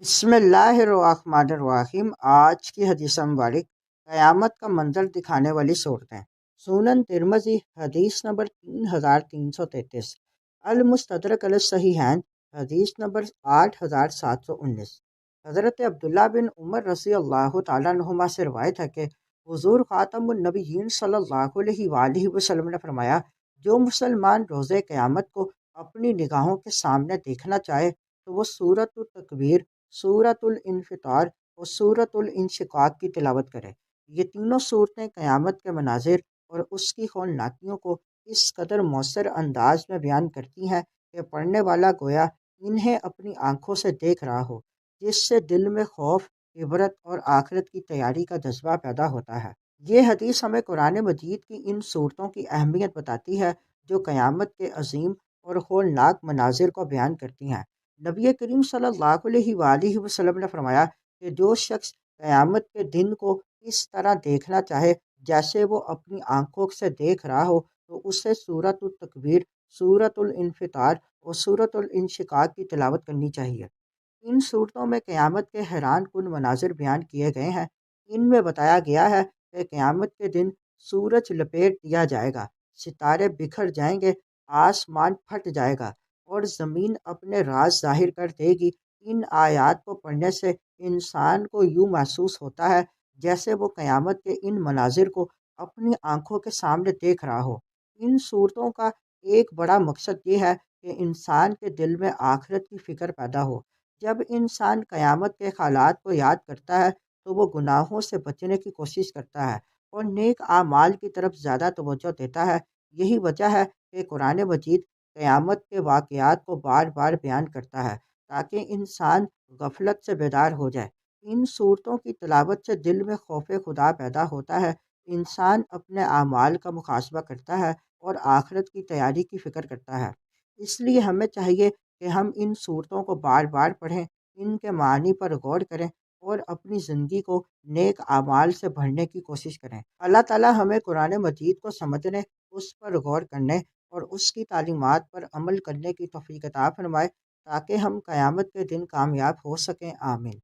بسم اللہ الرحمن الرحیم۔ آج کی حدیث مبارک قیامت کا منظر دکھانے والی صورتیں۔ سنن ترمذی حدیث نمبر 3333، المستدرک علی الصحیحین حدیث نمبر 8719۔ حضرت عبداللہ بن عمر رضی اللہ تعالیٰ عنہما سے روایت ہے کہ حضور خاتم النبیین صلی اللہ علیہ وآلہ وسلم نے فرمایا، جو مسلمان روز قیامت کو اپنی نگاہوں کے سامنے دیکھنا چاہے تو وہ سورۃ التکویر، سورۃ الانفطار اور سورۃ الانشقاق کی تلاوت کرے۔ یہ تینوں صورتیں قیامت کے مناظر اور اس کی ہولناکیوں کو اس قدر مؤثر انداز میں بیان کرتی ہیں کہ پڑھنے والا گویا انہیں اپنی آنکھوں سے دیکھ رہا ہو، جس سے دل میں خوف، عبرت اور آخرت کی تیاری کا جذبہ پیدا ہوتا ہے۔ یہ حدیث ہمیں قرآن مجید کی ان صورتوں کی اہمیت بتاتی ہے جو قیامت کے عظیم اور ہولناک مناظر کو بیان کرتی ہیں۔ نبی کریم صلی اللہ علیہ وآلہ وسلم نے فرمایا کہ جو شخص قیامت کے دن کو اس طرح دیکھنا چاہے جیسے وہ اپنی آنکھوں سے دیکھ رہا ہو تو اسے سورۃ التکویر، سورۃ الانفطار اور سورۃ الانشقاق کی تلاوت کرنی چاہیے۔ ان صورتوں میں قیامت کے حیران کن مناظر بیان کیے گئے ہیں۔ ان میں بتایا گیا ہے کہ قیامت کے دن سورج لپیٹ دیا جائے گا، ستارے بکھر جائیں گے، آسمان پھٹ جائے گا اور زمین اپنے راز ظاہر کر دے گی۔ ان آیات کو پڑھنے سے انسان کو یوں محسوس ہوتا ہے جیسے وہ قیامت کے ان مناظر کو اپنی آنکھوں کے سامنے دیکھ رہا ہو۔ ان صورتوں کا ایک بڑا مقصد یہ ہے کہ انسان کے دل میں آخرت کی فکر پیدا ہو۔ جب انسان قیامت کے حالات کو یاد کرتا ہے تو وہ گناہوں سے بچنے کی کوشش کرتا ہے اور نیک اعمال کی طرف زیادہ توجہ دیتا ہے۔ یہی وجہ ہے کہ قرآن مجید قیامت کے واقعات کو بار بار بیان کرتا ہے تاکہ انسان غفلت سے بیدار ہو جائے۔ ان صورتوں کی تلاوت سے دل میں خوف خدا پیدا ہوتا ہے، انسان اپنے اعمال کا محاسبہ کرتا ہے اور آخرت کی تیاری کی فکر کرتا ہے۔ اس لیے ہمیں چاہیے کہ ہم ان صورتوں کو بار بار پڑھیں، ان کے معنی پر غور کریں اور اپنی زندگی کو نیک اعمال سے بھرنے کی کوشش کریں۔ اللہ تعالیٰ ہمیں قرآن مجید کو سمجھنے، اس پر غور کرنے اور اس کی تعلیمات پر عمل کرنے کی توفیق عطا فرمائے تاکہ ہم قیامت کے دن کامیاب ہو سکیں۔ آمین۔